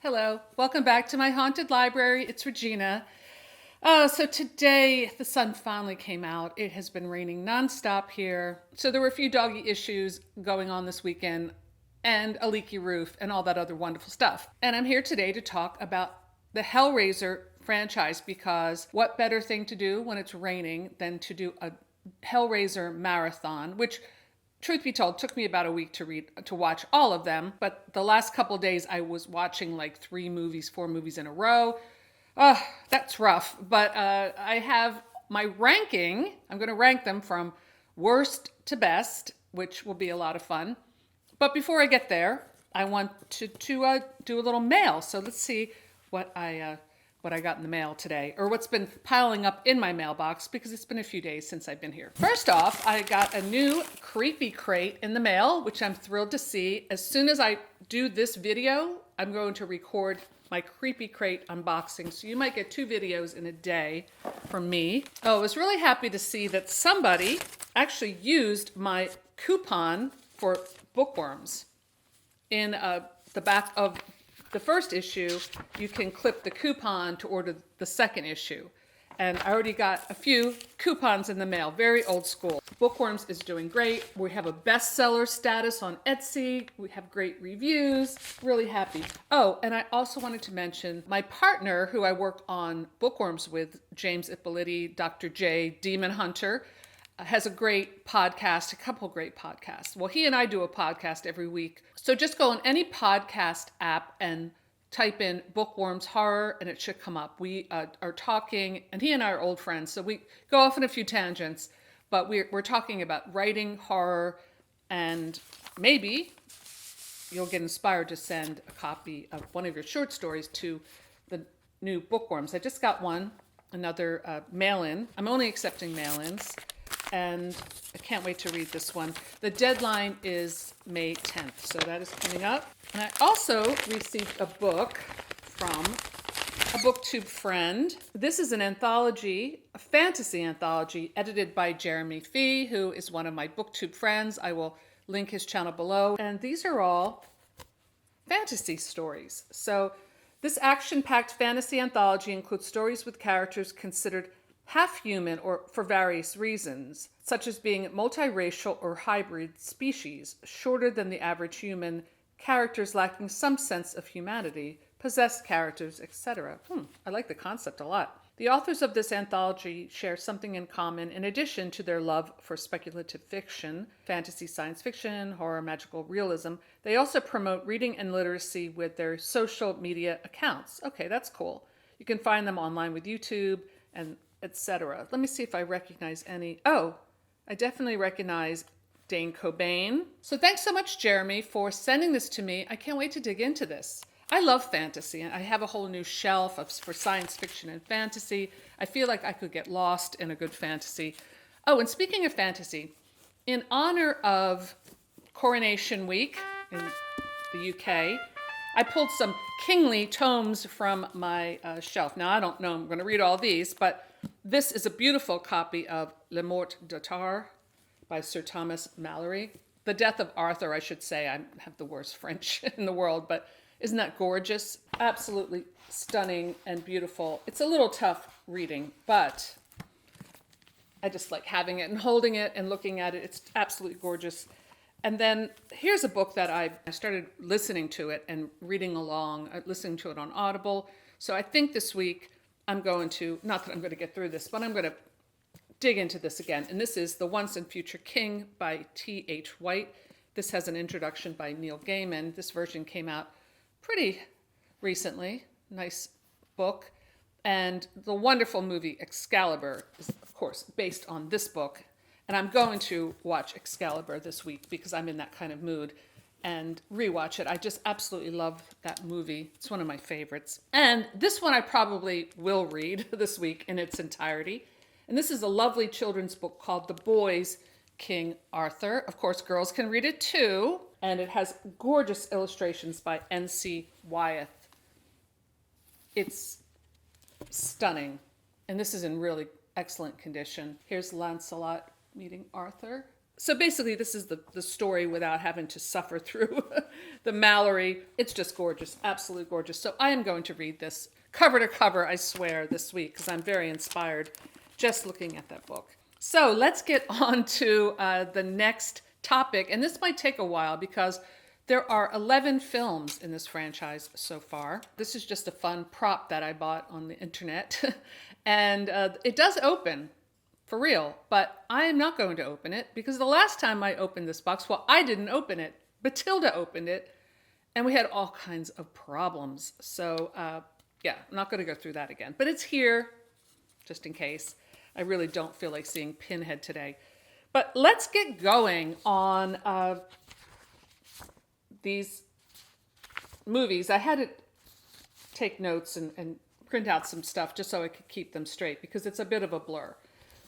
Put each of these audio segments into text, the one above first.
Hello, welcome back to my haunted library. It's Regina. So today the sun finally came out. It has been raining nonstop here. So there were a few doggy issues going on this weekend and a leaky roof and all that other wonderful stuff. And I'm here today to talk about the Hellraiser franchise because what better thing to do when it's raining than to do a Hellraiser marathon, which truth be told, took me about a week to watch all of them. But the last couple days, I was watching like 4 movies in a row. That's rough. But I have my ranking. I'm going to rank them from worst to best, which will be a lot of fun. But before I get there, I want to do a little mail. So let's see what I got in the mail today, or what's been piling up in my mailbox because it's been a few days since I've been here. First off, I got a new creepy crate in the mail, which I'm thrilled to see. As soon as I do this video, I'm going to record my creepy crate unboxing. So you might get 2 videos in a day from me. Oh, I was really happy to see that somebody actually used my coupon for bookworms. In the back of the first issue, you can clip the coupon to order the second issue. And I already got a few coupons in the mail, very old school. Bookworms is doing great. We have a bestseller status on Etsy. We have great reviews, really happy. Oh, and I also wanted to mention my partner who I work on Bookworms with, James Ippoliti, Dr. J, Demon Hunter, has a great podcast, a couple great podcasts. Well, he and I do a podcast every week. So just go on any podcast app and type in Bookworms Horror and it should come up. We are talking, and he and I are old friends, so we go off in a few tangents, but we're talking about writing horror, and maybe you'll get inspired to send a copy of one of your short stories to the new Bookworms. I just got one, another mail-in. I'm only accepting mail-ins. And I can't wait to read this one. The deadline is May 10th, so that is coming up. And I also received a book from a BookTube friend. This is an anthology, a fantasy anthology, edited by Jeremy Fee, who is one of my BookTube friends. I will link his channel below. And these are all fantasy stories. So this action-packed fantasy anthology includes stories with characters considered half human or for various reasons, such as being multiracial or hybrid species, shorter than the average human, characters lacking some sense of humanity, possessed characters, etc. I like the concept a lot. The authors of this anthology share something in common in addition to their love for speculative fiction, fantasy, science fiction, horror, magical realism. They also promote reading and literacy with their social media accounts. Okay, that's cool. You can find them online with YouTube and etc. Let me see if I recognize any. Oh, I definitely recognize Dane Cobain. So thanks so much, Jeremy, for sending this to me. I can't wait to dig into this. I love fantasy, and I have a whole new shelf for science fiction and fantasy. I feel like I could get lost in a good fantasy. Oh, and speaking of fantasy, in honor of Coronation Week in the UK, I pulled some kingly tomes from my shelf. Now, I don't know I'm going to read all these, but this is a beautiful copy of Le Mort d'Arthur by Sir Thomas Malory. The Death of Arthur, I should say. I have the worst French in the world, but isn't that gorgeous? Absolutely stunning and beautiful. It's a little tough reading, but I just like having it and holding it and looking at it. It's absolutely gorgeous. And then here's a book that I started listening to it and reading along, listening to it on Audible. So I think this week I'm going to, not that I'm going to get through this, but I'm going to dig into this again. And this is The Once and Future King by T.H. White. This has an introduction by Neil Gaiman. This version came out pretty recently. Nice book. And the wonderful movie Excalibur is, of course, based on this book. And I'm going to watch Excalibur this week because I'm in that kind of mood and rewatch it. I just absolutely love that movie. It's one of my favorites. And this one I probably will read this week in its entirety. And this is a lovely children's book called The Boys, King Arthur. Of course, girls can read it too. And it has gorgeous illustrations by N.C. Wyeth. It's stunning. And this is in really excellent condition. Here's Lancelot meeting Arthur. So basically, this is the story without having to suffer through the Mallory. It's just gorgeous, absolutely gorgeous. So I am going to read this cover to cover, I swear, this week because I'm very inspired just looking at that book. So let's get on to the next topic. And this might take a while because there are 11 films in this franchise so far. This is just a fun prop that I bought on the internet. And it does open for real, but I am not going to open it because the last time I opened this box, well, I didn't open it. Batilda opened it, and we had all kinds of problems. So, yeah, I'm not going to go through that again. But it's here, just in case. I really don't feel like seeing Pinhead today. But let's get going on these movies. I had to take notes and print out some stuff just so I could keep them straight because it's a bit of a blur.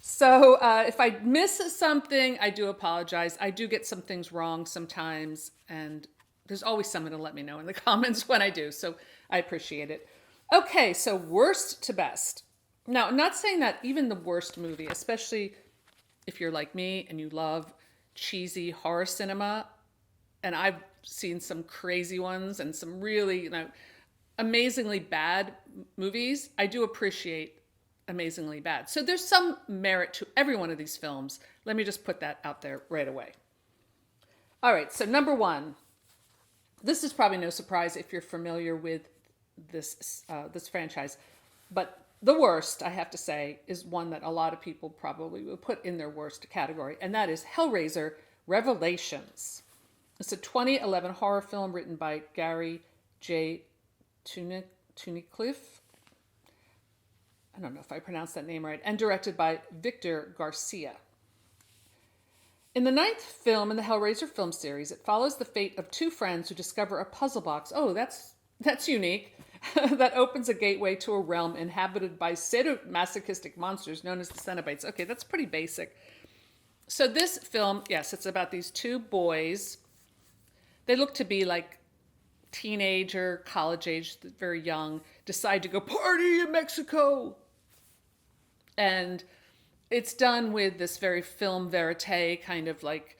So if I miss something, I do apologize. I do get some things wrong sometimes, and there's always someone to let me know in the comments when I do, so I appreciate it. Okay, so worst to best. Now, I'm not saying that even the worst movie, especially if you're like me and you love cheesy horror cinema, and I've seen some crazy ones and some really, amazingly bad movies, I do appreciate amazingly bad. So there's some merit to every one of these films. Let me just put that out there right away. All right, so number one. This is probably no surprise if you're familiar with this franchise, but the worst, I have to say, is one that a lot of people probably would put in their worst category, and that is Hellraiser Revelations. It's a 2011 horror film written by Gary J. Tunnicliffe. I don't know if I pronounced that name right, and directed by Victor Garcia. In the 9th film in the Hellraiser film series, it follows the fate of two friends who discover a puzzle box. Oh, that's unique. That opens a gateway to a realm inhabited by sadomasochistic monsters known as the Cenobites. Okay, that's pretty basic. So this film, yes, it's about these two boys. They look to be like teenager, college age, very young, decide to go party in Mexico. And it's done with this very film verite, kind of like,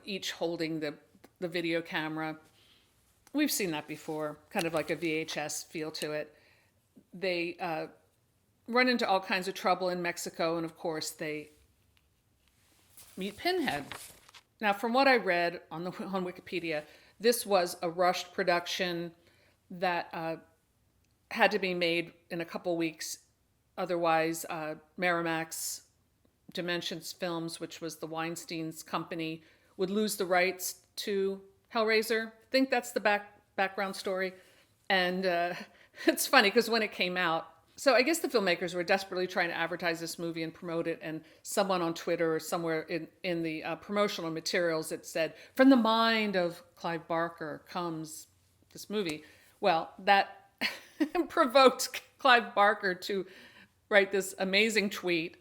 each holding the video camera. We've seen that before, kind of like a VHS feel to it. They run into all kinds of trouble in Mexico, and of course they meet Pinhead. Now, from what I read on Wikipedia, this was a rushed production that had to be made in a couple weeks. Otherwise, Miramax Dimensions Films, which was the Weinstein's company, would lose the rights to Hellraiser. I think that's the background story. And it's funny because when it came out, so I guess the filmmakers were desperately trying to advertise this movie and promote it. And someone on Twitter or somewhere in the promotional materials, it said, from the mind of Clive Barker comes this movie. Well, that provoked Clive Barker to write this amazing tweet.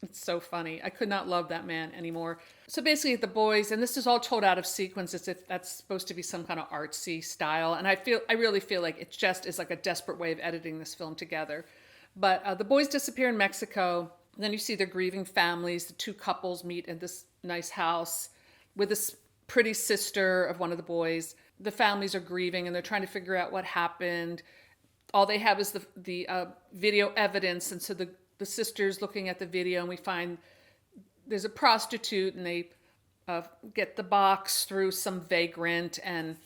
It's so funny. I could not love that man anymore. So basically the boys, and this is all told out of sequence as if that's supposed to be some kind of artsy style. And I really feel like it just is like a desperate way of editing this film together. But the boys disappear in Mexico. And then you see their grieving families. The two couples meet in this nice house with this pretty sister of one of the boys. The families are grieving and they're trying to figure out what happened. All they have is the video evidence. And so the sister's looking at the video and we find there's a prostitute and they get the box through some vagrant. And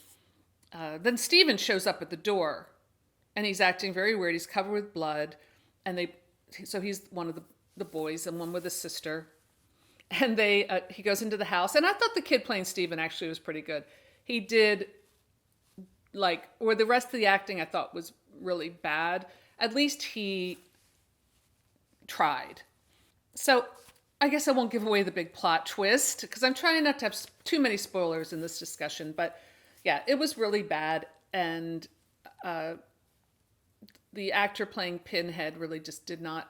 then Steven shows up at the door and he's acting very weird. He's covered with blood. And so he's one of the boys and one with a sister. And he goes into the house. And I thought the kid playing Steven actually was pretty good. He did where the rest of the acting I thought was really bad. At least he tried. So I guess I won't give away the big plot twist because I'm trying not to have too many spoilers in this discussion. But yeah, it was really bad. And the actor playing Pinhead really just did not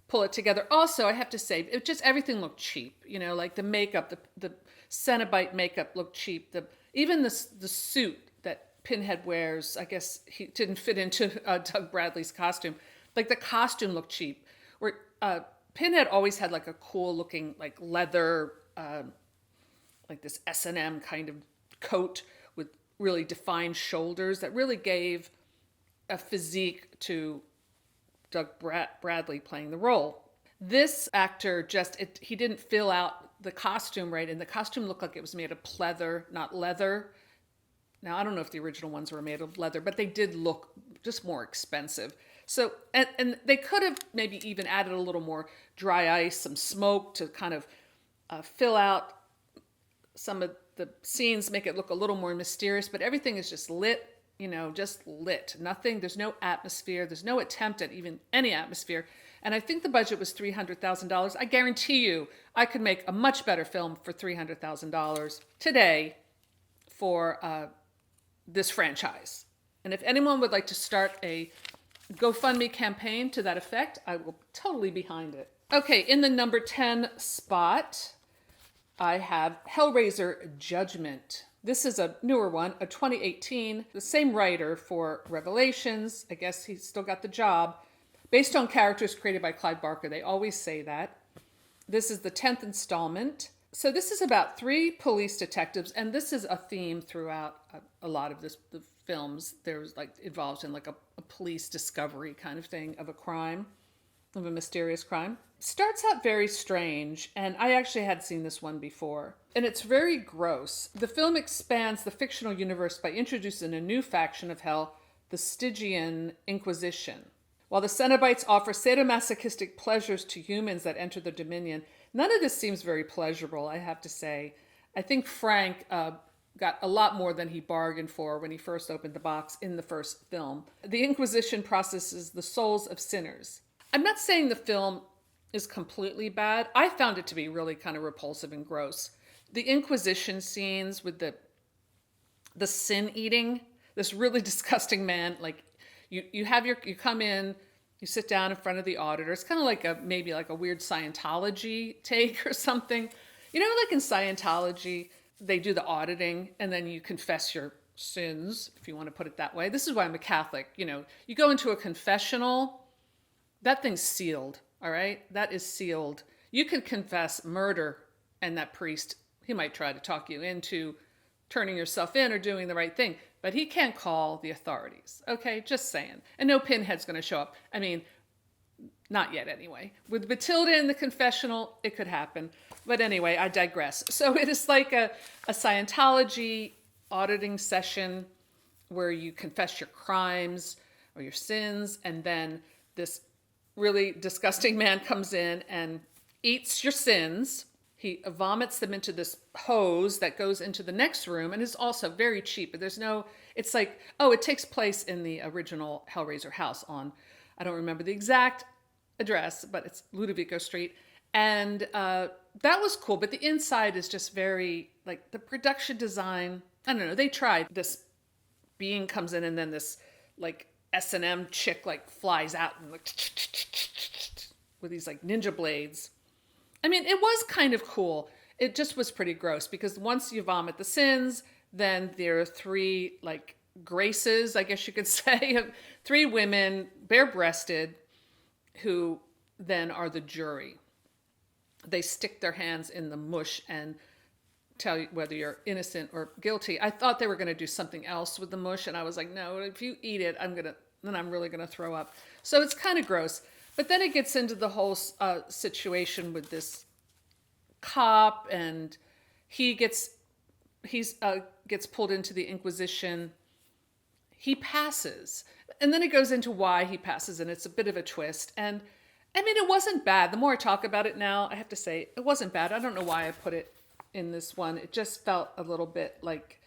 pull it together. Also, I have to say, everything looked cheap. Like the makeup, the Cenobite makeup looked cheap. Even the suit that Pinhead wears, I guess he didn't fit into Doug Bradley's costume. Like the costume looked cheap. Where Pinhead always had like a cool looking like leather, like this S&M kind of coat with really defined shoulders that really gave a physique to Doug Bradley playing the role. This actor he didn't fill out the costume right, and the costume looked like it was made of pleather, not leather. Now, I don't know if the original ones were made of leather, but they did look just more expensive. So, and they could have maybe even added a little more dry ice, some smoke to kind of fill out some of the scenes, make it look a little more mysterious, but everything is just lit, just lit. Nothing, there's no atmosphere, there's no attempt at even any atmosphere. And I think the budget was $300,000. I guarantee you I could make a much better film for $300,000 today for this franchise. And if anyone would like to start a GoFundMe campaign to that effect, I will totally be behind it. Okay, in the number 10 spot, I have Hellraiser Judgment. This is a newer one, a 2018, the same writer for Revelations. I guess he's still got the job. Based on characters created by Clive Barker. They always say that. This is the 10th installment. So this is about 3 police detectives, and this is a theme throughout a lot of the films. There's like involved in like a police discovery kind of thing of a crime, of a mysterious crime. Starts out very strange, and I actually had seen this one before. And it's very gross. The film expands the fictional universe by introducing a new faction of hell, the Stygian Inquisition. While the Cenobites offer sadomasochistic pleasures to humans that enter the Dominion, none of this seems very pleasurable, I have to say. I think Frank got a lot more than he bargained for when he first opened the box in the first film. The Inquisition processes the souls of sinners. I'm not saying the film is completely bad. I found it to be really kind of repulsive and gross. The Inquisition scenes with the sin eating, this really disgusting man, like you come in, you sit down in front of the auditor. It's kind of like maybe like a weird Scientology take or something. Like in Scientology, they do the auditing and then you confess your sins, if you want to put it that way. This is why I'm a Catholic. You go into a confessional, that thing's sealed, all right? That is sealed. You can confess murder, and that priest, he might try to talk you into turning yourself in or doing the right thing, but he can't call the authorities, okay? Just saying. And no Pinhead's going to show up. I mean, not yet anyway. With Matilda in the confessional, it could happen. But anyway, I digress. So it is like a Scientology auditing session where you confess your crimes or your sins, and then this really disgusting man comes in and eats your sins. He vomits them into this hose that goes into the next room and is also very cheap. But it's like, it takes place in the original Hellraiser house on, I don't remember the exact address, but it's Ludovico Street. And that was cool. But the inside is just very, like the production design, I don't know, they tried. This being comes in and then this like S&M chick like flies out and like with these like ninja blades. I mean, it was kind of cool. It just was pretty gross because once you vomit the sins, then there are 3 like graces, I guess you could say, 3 women, bare-breasted, who then are the jury. They stick their hands in the mush and tell you whether you're innocent or guilty. I thought they were going to do something else with the mush, and I was like, no, if you eat it, then I'm really going to throw up. So it's kind of gross. But then it gets into the whole situation with this cop, and he gets pulled into the Inquisition. He passes, and then it goes into why he passes, and it's a bit of a twist. And I mean, it wasn't bad. The more I talk about it now, I have to say it wasn't bad. I don't know why I put it in this one. It just felt a little bit like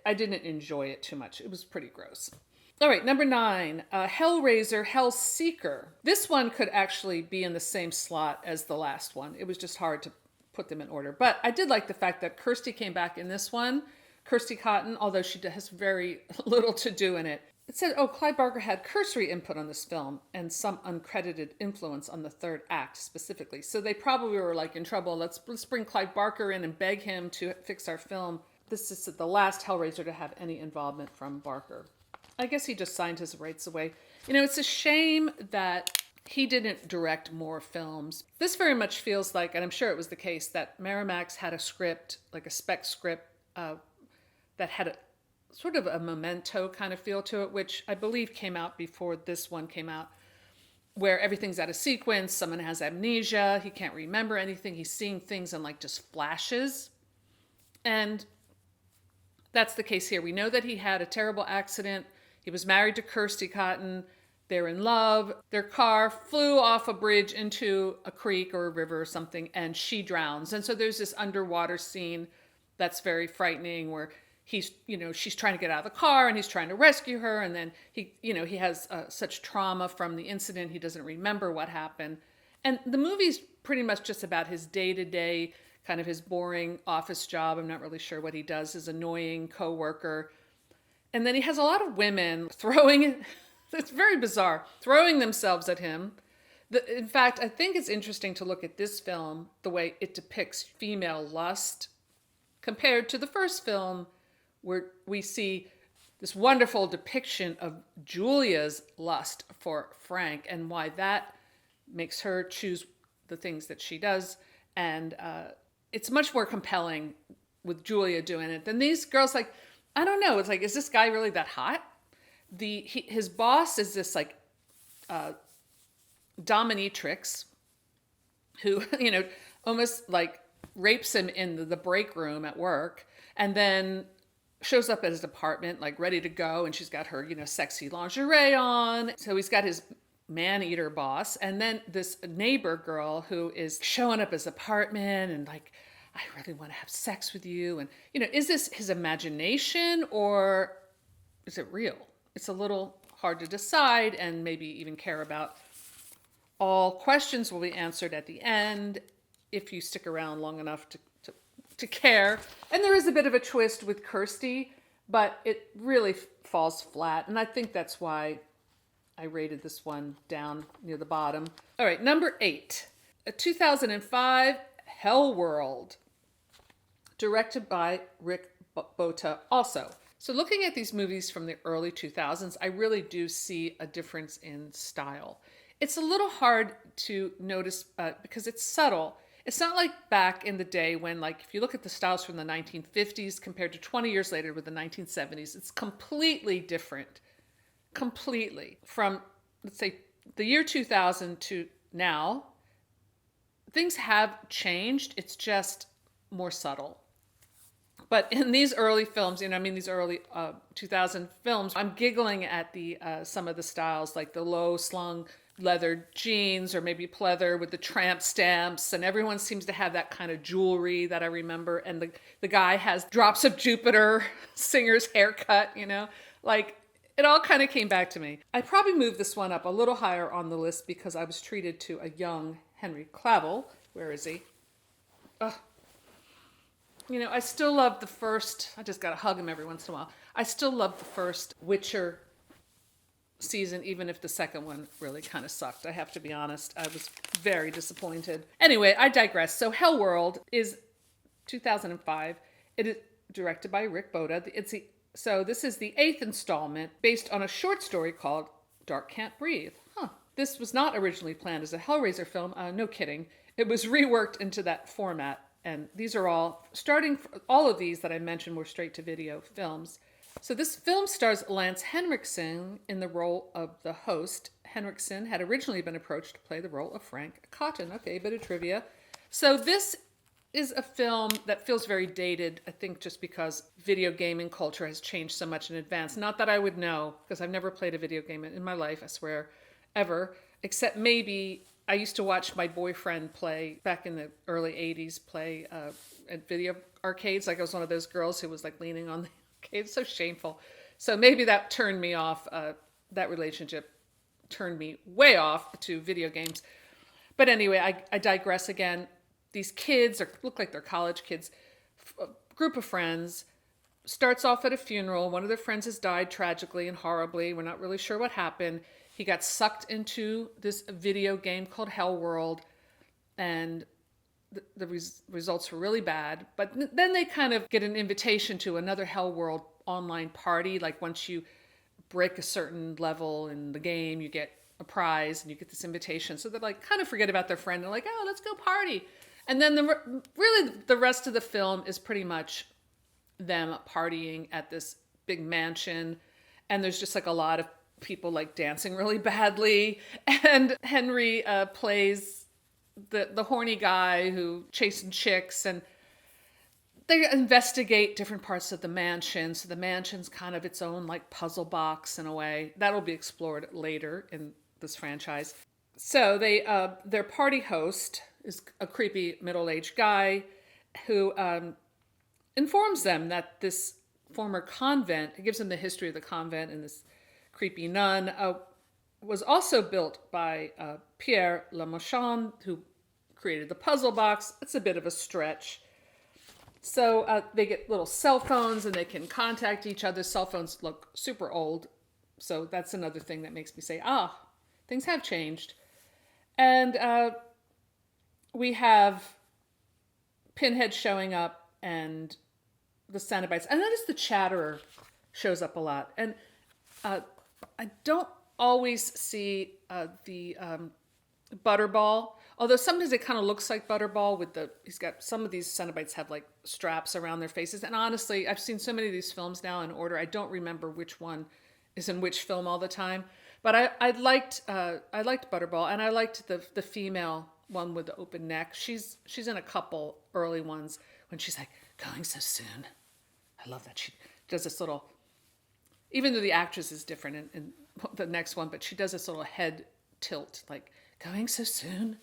I didn't enjoy it too much. It was pretty gross. All right, number 9, Hellraiser, Hellseeker. This one could actually be in the same slot as the last one. It was just hard to put them in order. But I did like the fact that Kirsty came back in this one. Kirsty Cotton, although she has very little to do in it. It said, Clive Barker had cursory input on this film and some uncredited influence on the 3rd act specifically. So they probably were like in trouble. Let's bring Clive Barker in and beg him to fix our film. This is the last Hellraiser to have any involvement from Barker. I guess he just signed his rights away. It's a shame that he didn't direct more films. This very much feels like, and I'm sure it was the case, that Miramax had a script, like a spec script, that had a sort of a Memento kind of feel to it, which I believe came out before this one came out, where everything's out of sequence, someone has amnesia, he can't remember anything, he's seeing things in like just flashes. And that's the case here. We know that he had a terrible accident. He was married to Kirsty Cotton. They're in love. Their car flew off a bridge into a creek or a river or something, and she drowns. And so there's this underwater scene that's very frightening where she's trying to get out of the car and he's trying to rescue her. And then he has such trauma from the incident. He doesn't remember what happened. And the movie's pretty much just about his day-to-day, kind of his boring office job. I'm not really sure what he does, his annoying coworker. And then he has a lot of women throwing, it's very bizarre, throwing themselves at him. In fact, I think it's interesting to look at this film, the way it depicts female lust, compared to the first film, where we see this wonderful depiction of Julia's lust for Frank and why that makes her choose the things that she does. And it's much more compelling with Julia doing it than these girls. Like, I don't know. It's like, is this guy really that hot? His boss is this like dominatrix who, almost like rapes him in the break room at work, and then shows up at his apartment like ready to go, and she's got her sexy lingerie on. So he's got his man-eater boss, and then this neighbor girl who is showing up at his apartment and like, I really want to have sex with you. And is this his imagination or is it real? It's a little hard to decide and maybe even care about. All questions will be answered at the end if you stick around long enough to care. And there is a bit of a twist with Kirsty, but it really falls flat. And I think that's why I rated this one down near the bottom. All right, number 8, a 2005 Hellworld, directed by Rick Bota also. So looking at these movies from the early 2000s, I really do see a difference in style. It's a little hard to notice because it's subtle. It's not like back in the day when, like, if you look at the styles from the 1950s compared to 20 years later with the 1970s, it's completely different. Completely. From, let's say, the year 2000 to now, things have changed. It's just more subtle. But in these early films, these early 2000 films, I'm giggling at the some of the styles, like the low-slung leather jeans or maybe pleather with the tramp stamps, and everyone seems to have that kind of jewelry that I remember. And the guy has Drops of Jupiter singer's haircut, like it all kind of came back to me. I probably moved this one up a little higher on the list because I was treated to a young Henry Cavill. Where is he? I still love the first, I just got to hug him every once in a while. I still love the first Witcher season, even if the second one really kind of sucked. I have to be honest. I was very disappointed. Anyway, I digress. So Hellworld is 2005. It is directed by Rick Bota. So this is the 8th installment based on a short story called Dark Can't Breathe. This was not originally planned as a Hellraiser film. No kidding. It was reworked into that format. And these are all of these that I mentioned were straight to video films. So this film stars Lance Henriksen in the role of the host. Henriksen had originally been approached to play the role of Frank Cotton. Okay, a bit of trivia. So this is a film that feels very dated, I think just because video gaming culture has changed so much in advance. Not that I would know, because I've never played a video game in my life, I swear, ever, except maybe I used to watch my boyfriend play, back in the early 80s, play at video arcades. Like I was one of those girls who was like leaning on the arcade. It's so shameful. So maybe that turned me off. That relationship turned me way off to video games. But anyway, I digress again. These kids look like they're college kids. A group of friends starts off at a funeral. One of their friends has died tragically and horribly. We're not really sure what happened. He got sucked into this video game called Hellworld, and the results were really bad. But then they kind of get an invitation to another Hellworld online party. Like once you break a certain level in the game, you get a prize and you get this invitation. So they're like, kind of forget about their friend. They're like, oh, let's go party. And then really the rest of the film is pretty much them partying at this big mansion. And there's just like a lot of people like dancing really badly. And Henry plays the horny guy who chasing chicks, and they investigate different parts of the mansion. So the mansion's kind of its own like puzzle box in a way. That'll be explored later in this franchise. So their party host is a creepy middle-aged guy who informs them that this former convent, it gives them the history of the convent and this creepy nun, was also built by Pierre Lemauchon, who created the puzzle box. It's a bit of a stretch. So they get little cell phones and they can contact each other. Cell phones look super old. So that's another thing that makes me say, things have changed. And we have Pinhead showing up and the Cenobites. I noticed the Chatterer shows up a lot. And I don't always see the Butterball. Although sometimes it kind of looks like Butterball he's got, some of these Cenobites have like straps around their faces. And honestly, I've seen so many of these films now in order, I don't remember which one is in which film all the time. But I liked Butterball, and I liked the female one with the open neck. She's in a couple early ones when she's like, going so soon. I love that. She does this little, even though the actress is different in the next one, but she does this little head tilt, like, going so soon,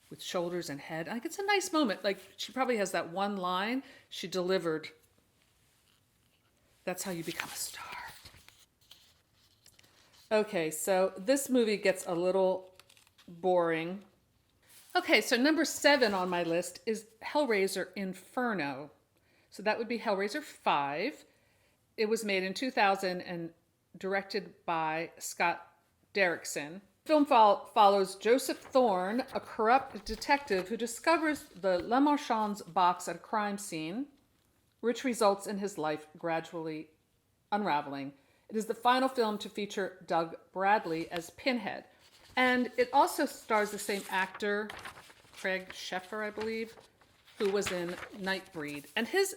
with shoulders and head. Like, it's a nice moment. Like, she probably has that one line she delivered. That's how you become a star. Okay, so this movie gets a little boring. Okay, so number 7 on my list is Hellraiser Inferno. So that would be Hellraiser 5. It was made in 2000 and directed by Scott Derrickson. Film follows Joseph Thorne, a corrupt detective who discovers the Lemauchon's box at a crime scene, which results in his life gradually unraveling. It is the final film to feature Doug Bradley as Pinhead. And it also stars the same actor, Craig Sheffer, I believe, who was in Nightbreed. And he's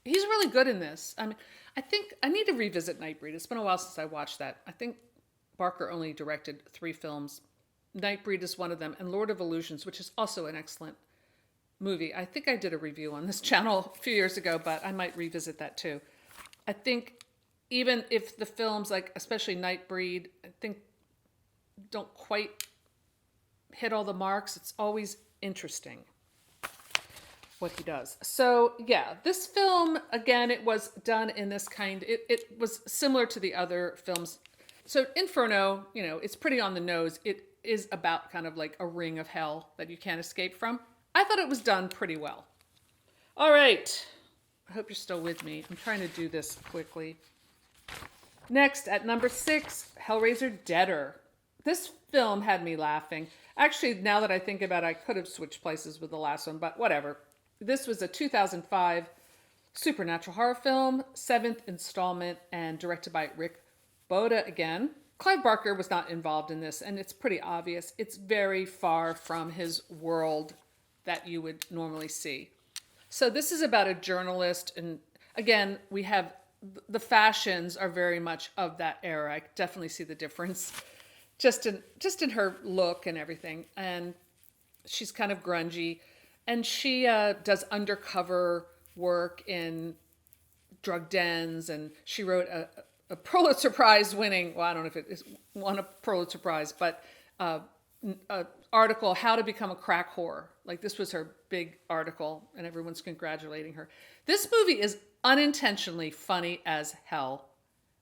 really good in this. I mean, I think I need to revisit Nightbreed. It's been a while since I watched that. I think Barker only directed 3 films. Nightbreed is one of them, and Lord of Illusions, which is also an excellent movie. I think I did a review on this channel a few years ago, but I might revisit that too. I think even if the films, like especially Nightbreed, I think don't quite hit all the marks, it's always interesting what he does. So yeah, this film, again, it was done in this kind, it was similar to the other films. So Inferno, it's pretty on the nose. It is about kind of like a ring of hell that you can't escape from. I thought it was done pretty well. All right. I hope you're still with me. I'm trying to do this quickly. Next, at number 6, Hellraiser Deader. This film had me laughing. Actually, now that I think about it, I could have switched places with the last one, but whatever. This was a 2005 supernatural horror film, 7th installment, and directed by Rick Boda again. Clive Barker was not involved in this, and it's pretty obvious. It's very far from his world that you would normally see. So this is about a journalist, and again, we have the fashions are very much of that era. I definitely see the difference just in her look and everything. And she's kind of grungy, and she does undercover work in drug dens, and she wrote a Pulitzer Prize winning, well, I don't know if it is won a Pulitzer Prize, but an article, How to Become a Crack Whore. Like, this was her big article, and everyone's congratulating her. This movie is unintentionally funny as hell,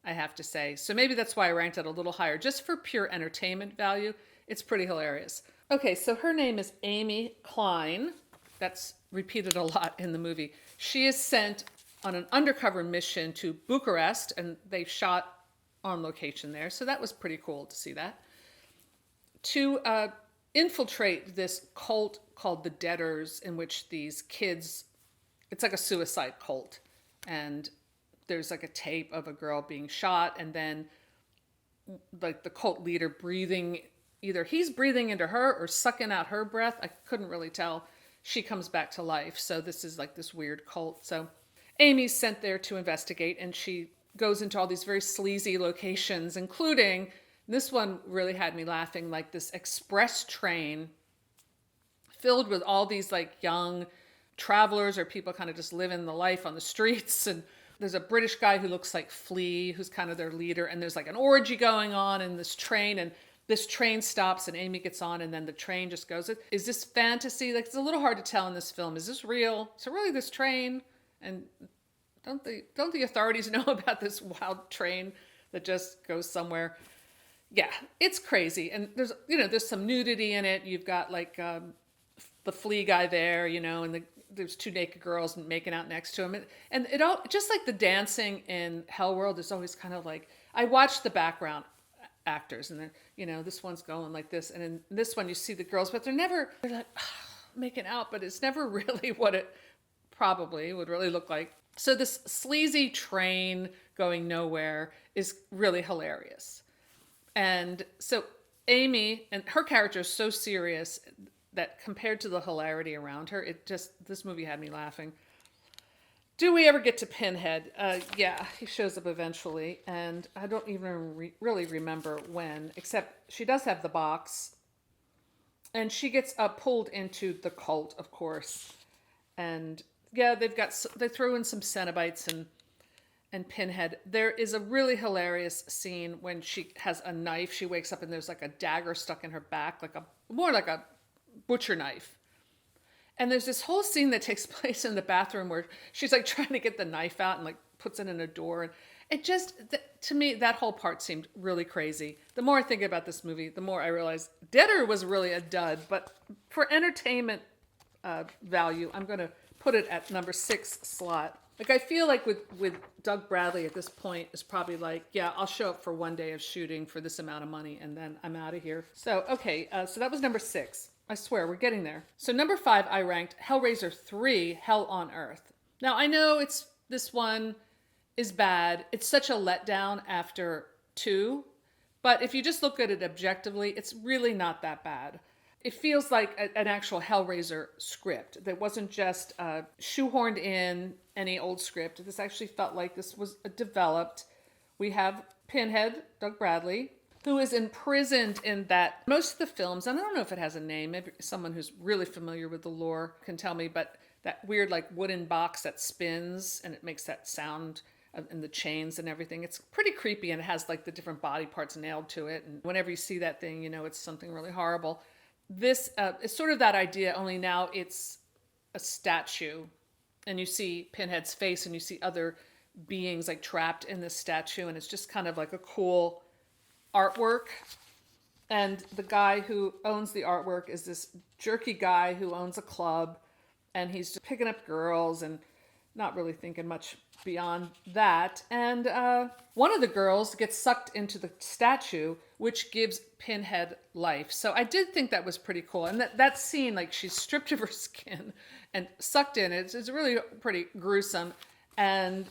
I have to say. So maybe that's why I ranked it a little higher. Just for pure entertainment value, it's pretty hilarious. Okay, so her name is Amy Klein. That's repeated a lot in the movie. She is sent on an undercover mission to Bucharest, and they shot on location there. So that was pretty cool to see that. To infiltrate this cult called the Deaders, in which these kids, it's like a suicide cult. And there's like a tape of a girl being shot, and then like the cult leader breathing, either he's breathing into her or sucking out her breath. I couldn't really tell. She comes back to life. So this is like this weird cult. So Amy's sent there to investigate, and she goes into all these very sleazy locations, including, this one really had me laughing, like this express train filled with all these like young travelers or people kind of just living the life on the streets. And there's a British guy who looks like Flea, who's kind of their leader. And there's like an orgy going on in this train, and this train stops and Amy gets on, and then the train just goes. Is this fantasy? Like, it's a little hard to tell in this film. Is this real? So really this train, and don't the authorities know about this wild train that just goes somewhere? Yeah, it's crazy. And there's some nudity in it. You've got like the Flea guy there, and there's two naked girls making out next to him. And it all, just like the dancing in Hell World, is always kind of like, I watch the background actors, and they're, this one's going like this. And in this one, you see the girls, but they're like making out, but it's never really what it probably would really look like. So this sleazy train going nowhere is really hilarious. And so Amy, and her character is so serious that compared to the hilarity around her, this movie had me laughing. Do we ever get to Pinhead? Yeah, he shows up eventually, and I don't even really remember when, except she does have the box, and she gets pulled into the cult, of course. And yeah, they throw in some Cenobites and Pinhead. There is a really hilarious scene when she has a knife. She wakes up and there's like a dagger stuck in her back, more like a butcher knife. And there's this whole scene that takes place in the bathroom where she's like trying to get the knife out and like puts it in a door. And it just, to me, that whole part seemed really crazy. The more I think about this movie, the more I realize Deader was really a dud. But for entertainment value, I'm going to put it at number 6 slot. Like, I feel like with Doug Bradley at this point is probably like, yeah, I'll show up for one day of shooting for this amount of money and then I'm out of here. So, okay, so that was number 6. I swear, we're getting there. So number 5, I ranked Hellraiser 3, Hell on Earth. Now, I know this one is bad. It's such a letdown after 2, but if you just look at it objectively, it's really not that bad. It feels like an actual Hellraiser script that wasn't just shoehorned in any old script. This actually felt like this was developed. We have Pinhead, Doug Bradley, who is imprisoned in that. Most of the films, and I don't know if it has a name, maybe someone who's really familiar with the lore can tell me, but that weird like wooden box that spins and it makes that sound and the chains and everything. It's pretty creepy, and it has like the different body parts nailed to it. And whenever you see that thing, it's something really horrible. This is sort of that idea, only now it's a statue, and you see Pinhead's face and you see other beings like trapped in this statue, and it's just kind of like a cool artwork. And the guy who owns the artwork is this jerky guy who owns a club, and he's just picking up girls and not really thinking much beyond that. And one of the girls gets sucked into the statue, which gives Pinhead life. So I did think that was pretty cool. And that scene, like she's stripped of her skin and sucked in, it's really pretty gruesome. And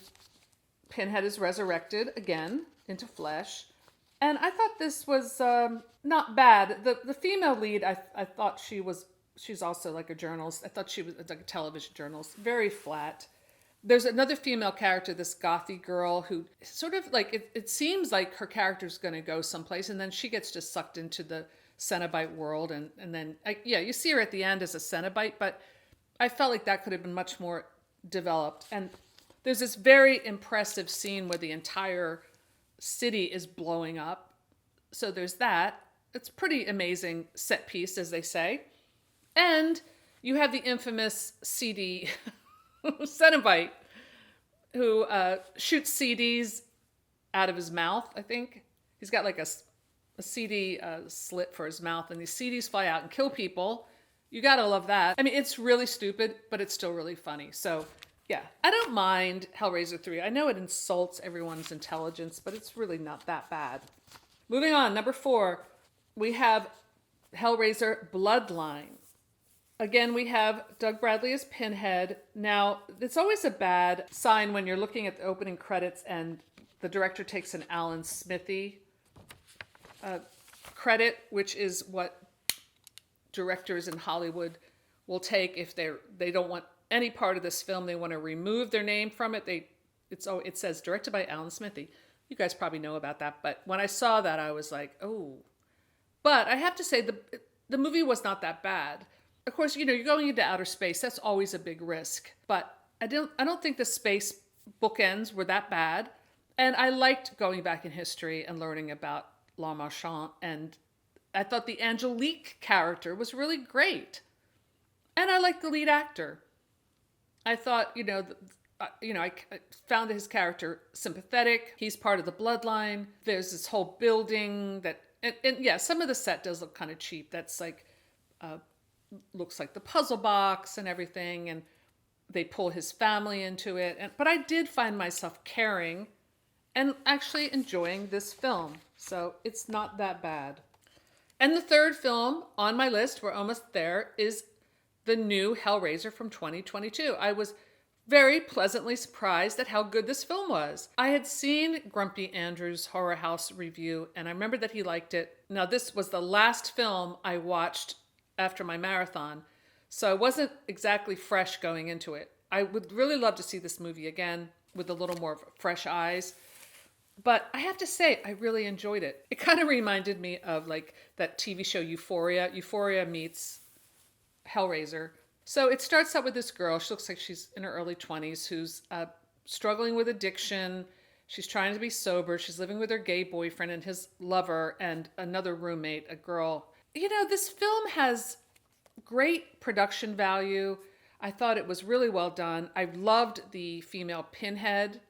Pinhead is resurrected again into flesh. And I thought this was not bad. The female lead, I thought she's also like a journalist. I thought she was like a television journalist. Very flat. There's another female character, this gothy girl, who sort of like, it seems like her character's going to go someplace, and then she gets just sucked into the Cenobite world. And then, you see her at the end as a Cenobite, but I felt like that could have been much more developed. And there's this very impressive scene where the entire city is blowing up. So there's that. It's pretty amazing set piece, as they say. And you have the infamous CD Cenobite who shoots CDs out of his mouth, I think. He's got like a CD slit for his mouth, and these CDs fly out and kill people. You gotta love that. I mean, it's really stupid, but it's still really funny. So yeah, I don't mind Hellraiser 3. I know it insults everyone's intelligence, but it's really not that bad. Moving on, number 4, we have Hellraiser Bloodline. Again, we have Doug Bradley as Pinhead. Now, it's always a bad sign when you're looking at the opening credits and the director takes an Alan Smithy credit, which is what directors in Hollywood will take if they don't want any part of this film. They want to remove their name from it. It says directed by Alan Smithy. You guys probably know about that, but when I saw that, I was like, oh. But I have to say the movie was not that bad. Of course, you're going into outer space. That's always a big risk. But I don't think the space bookends were that bad. And I liked going back in history and learning about La Marchand. And I thought the Angelique character was really great. And I liked the lead actor. I thought, I found his character sympathetic. He's part of the bloodline. There's this whole building that, and yeah, some of the set does look kind of cheap. That's like, looks like the puzzle box and everything. And they pull his family into it. But I did find myself caring and actually enjoying this film. So it's not that bad. And the third film on my list, we're almost there, is the new Hellraiser from 2022. I was very pleasantly surprised at how good this film was. I had seen Grumpy Andrew's Horror House review, and I remember that he liked it. Now, this was the last film I watched after my marathon, so I wasn't exactly fresh going into it. I would really love to see this movie again with a little more fresh eyes. But I have to say, I really enjoyed it. It kind of reminded me of like that TV show Euphoria. Euphoria meets Hellraiser. So it starts out with this girl. She looks like she's in her early 20s who's struggling with addiction. She's trying to be sober. She's living with her gay boyfriend and his lover and another roommate, a girl. This film has great production value. I thought it was really well done. I loved the female Pinhead.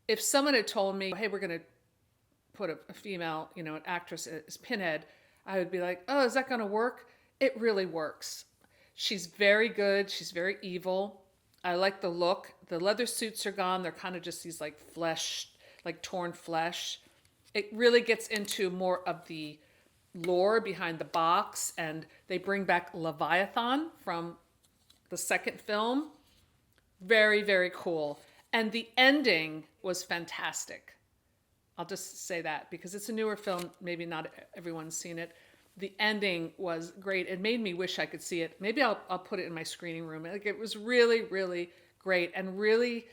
If someone had told me, hey, we're going to put a female, an actress as Pinhead, I would be like, oh, is that going to work? It really works. She's very good. She's very evil. I like the look. The leather suits are gone. They're kind of just these like flesh, like torn flesh. It really gets into more of the lore behind the box, and they bring back Leviathan from the second film. Very, very cool. And the ending was fantastic. I'll just say that because it's a newer film. Maybe not everyone's seen it. The ending was great. It made me wish I could see it. Maybe I'll put it in my screening room. Like, it was really, really great and really,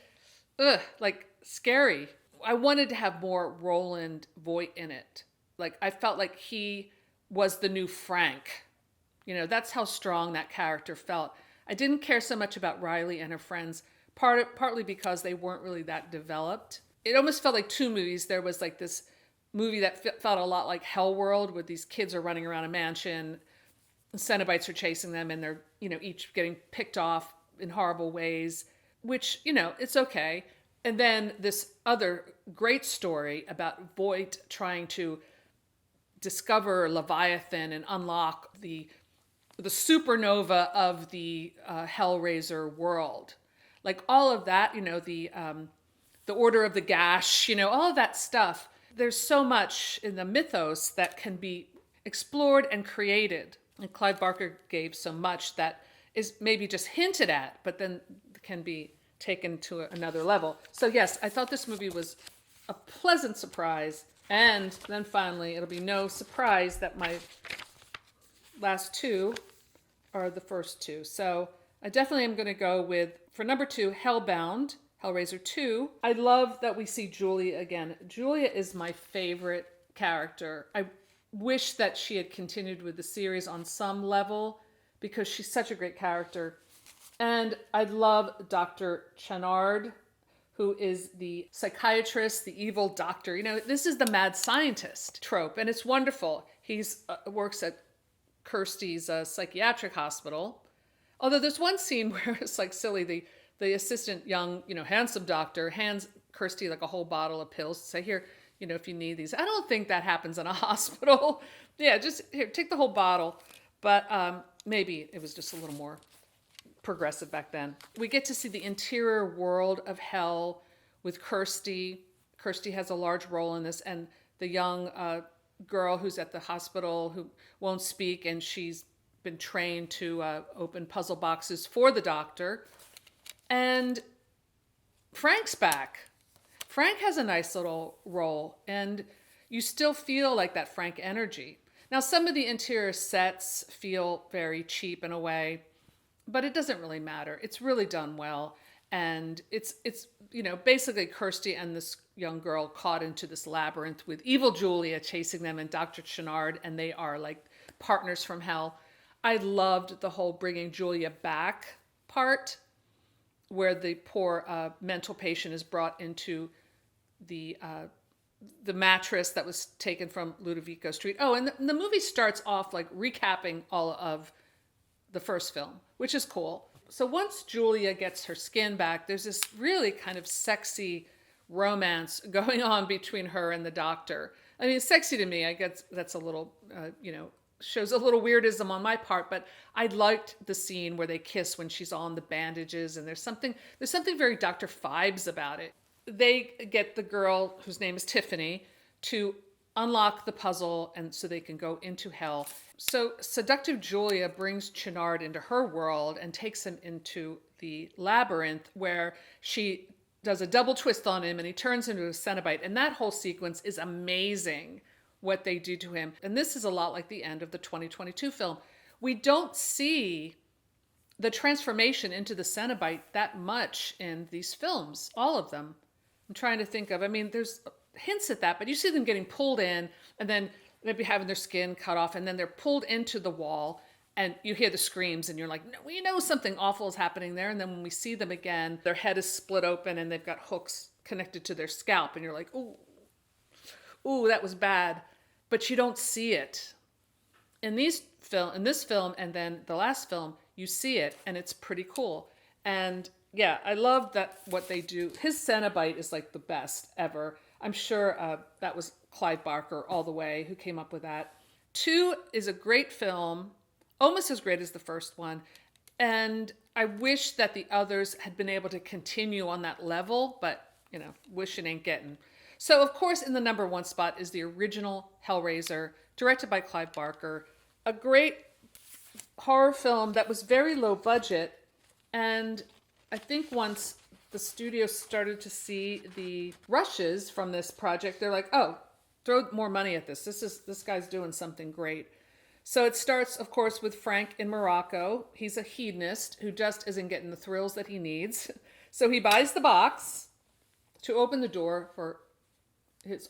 scary. I wanted to have more Roland Voight in it. Like, I felt like he was the new Frank. That's how strong that character felt. I didn't care so much about Riley and her friends, partly because they weren't really that developed. It almost felt like two movies. There was like this movie that felt a lot like Hell World, where these kids are running around a mansion, Cenobites are chasing them, and they're, each getting picked off in horrible ways, which, it's okay. And then this other great story about Voight trying to discover Leviathan and unlock the supernova of the Hellraiser world. Like all of that, the Order of the Gash, all of that stuff. There's so much in the mythos that can be explored and created. And Clive Barker gave so much that is maybe just hinted at, but then can be taken to another level. So yes, I thought this movie was a pleasant surprise. And then finally, it'll be no surprise that my last two are the first two. So I definitely am going to go with, for number 2, Hellbound, Hellraiser 2. I love that we see Julia again. Julia is my favorite character. I wish that she had continued with the series on some level because she's such a great character. And I love Dr. Channard, who is the psychiatrist, the evil doctor. This is the mad scientist trope, and it's wonderful. He's works at Kirsty's psychiatric hospital. Although there's one scene where it's like silly. The assistant, young, handsome doctor hands Kirsty like a whole bottle of pills to say, here, if you need these. I don't think that happens in a hospital. Yeah, just here, take the whole bottle. But maybe it was just a little more progressive back then. We get to see the interior world of hell with Kirsty. Kirsty has a large role in this, and the young girl who's at the hospital who won't speak, and she's been trained to open puzzle boxes for the doctor. And Frank's back. Frank has a nice little role, and you still feel like that Frank energy. Now, some of the interior sets feel very cheap in a way, but it doesn't really matter. It's really done well. And it's basically Kirsty and this young girl caught into this labyrinth with evil Julia chasing them and Dr. Chenard, and they are like partners from hell. I loved the whole bringing Julia back part, where the poor mental patient is brought into the mattress that was taken from Ludovico Street. Oh, and the movie starts off like recapping all of the first film, which is cool. So once Julia gets her skin back, there's this really kind of sexy romance going on between her and the doctor. I mean, sexy to me, I guess that's a little, shows a little weirdism on my part, but I liked the scene where they kiss when she's on the bandages, and there's something very Dr. Phibes about it. They get the girl, whose name is Tiffany, to unlock the puzzle, and so they can go into hell. So seductive Julia brings Chenard into her world and takes him into the labyrinth, where she does a double twist on him and he turns into a Cenobite. And that whole sequence is amazing, what they do to him. And this is a lot like the end of the 2022 film. We don't see the transformation into the Cenobite that much in these films, all of them. I'm trying to think of, I mean, there's hints at that, but you see them getting pulled in and then maybe having their skin cut off, and then they're pulled into the wall and you hear the screams and you're like, no, we know something awful is happening there. And then when we see them again, their head is split open and they've got hooks connected to their scalp, and you're like, ooh, that was bad. But you don't see it. In this film and then the last film, you see it, and it's pretty cool. And yeah, I love that what they do. His Cenobite is like the best ever. I'm sure that was Clive Barker all the way who came up with that. 2 is a great film, almost as great as the first one. And I wish that the others had been able to continue on that level, but, wish it ain't getting. So, of course, in the number 1 spot is the original Hellraiser, directed by Clive Barker. A great horror film that was very low budget. And I think once the studio started to see the rushes from this project, they're like, oh, throw more money at this. This guy's doing something great. So it starts, of course, with Frank in Morocco. He's a hedonist who just isn't getting the thrills that he needs. So he buys the box to open the door for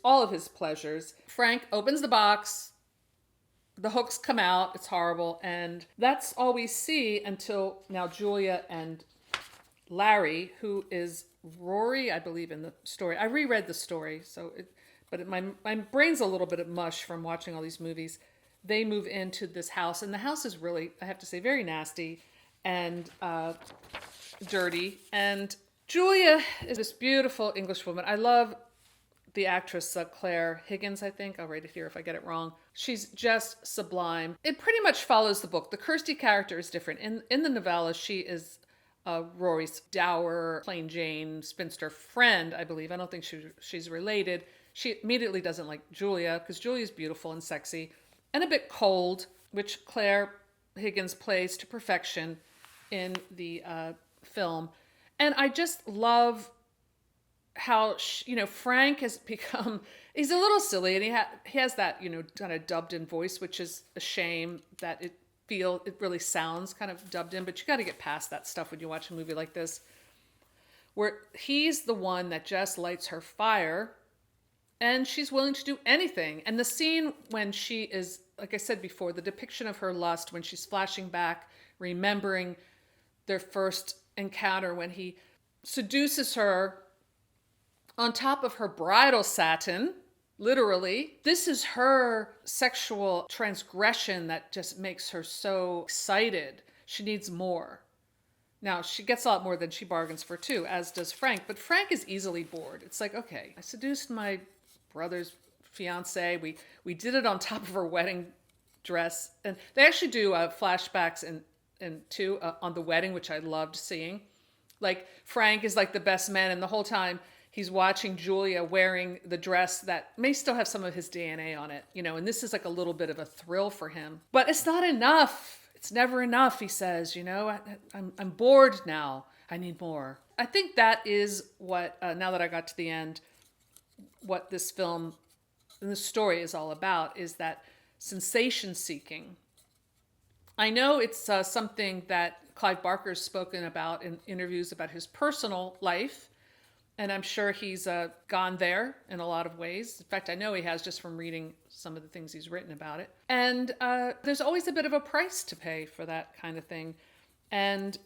all of his pleasures. Frank opens the box. The hooks come out. It's horrible. And that's all we see until now Julia and Larry, who is Rory, I believe, in the story. I reread the story, my brain's a little bit of mush from watching all these movies. They move into this house, and the house is really, I have to say, very nasty and dirty. And Julia is this beautiful English woman. I love the actress Claire Higgins, I think. I'll write it here if I get it wrong. She's just sublime. It pretty much follows the book. The Kirsty character is different. In the novella, she is Rory's dour, plain Jane, spinster friend, I believe. I don't think she's related. She immediately doesn't like Julia because Julia's beautiful and sexy and a bit cold, which Claire Higgins plays to perfection in the film. And I just love how, Frank has become, he's a little silly, and he has that, kind of dubbed in voice, which is a shame that it really sounds kind of dubbed in, but you got to get past that stuff when you watch a movie like this, where he's the one that just lights her fire and she's willing to do anything. And the scene when she is, like I said before, the depiction of her lust, when she's flashing back, remembering their first encounter, when he seduces her on top of her bridal satin, literally. This is her sexual transgression that just makes her so excited. She needs more. Now, she gets a lot more than she bargains for too, as does Frank. But Frank is easily bored. It's like, okay, I seduced my brother's fiance. We did it on top of her wedding dress. And they actually do flashbacks on the wedding, which I loved seeing. Like, Frank is like the best man, and the whole time he's watching Julia wearing the dress that may still have some of his DNA on it, and this is like a little bit of a thrill for him. But it's not enough. It's never enough, he says, I'm bored now. I need more. I think that is what, now that I got to the end, what this film the story is all about, is that sensation seeking. I know it's something that Clive Barker's spoken about in interviews about his personal life, and I'm sure he's gone there in a lot of ways. In fact, I know he has, just from reading some of the things he's written about it. And there's always a bit of a price to pay for that kind of thing. And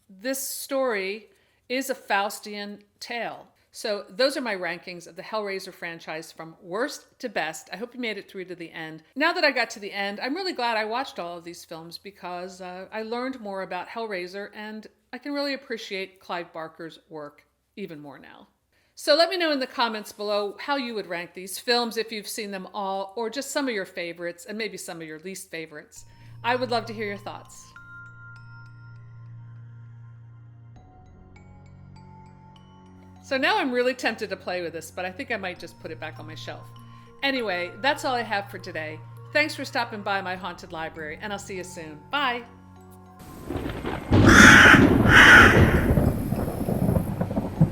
this story is a Faustian tale. So those are my rankings of the Hellraiser franchise from worst to best. I hope you made it through to the end. Now that I got to the end, I'm really glad I watched all of these films because I learned more about Hellraiser, and I can really appreciate Clive Barker's work even more now. So let me know in the comments below how you would rank these films, if you've seen them all, or just some of your favorites and maybe some of your least favorites. I would love to hear your thoughts. So now I'm really tempted to play with this, but I think I might just put it back on my shelf. Anyway, that's all I have for today. Thanks for stopping by my haunted library, and I'll see you soon. Bye!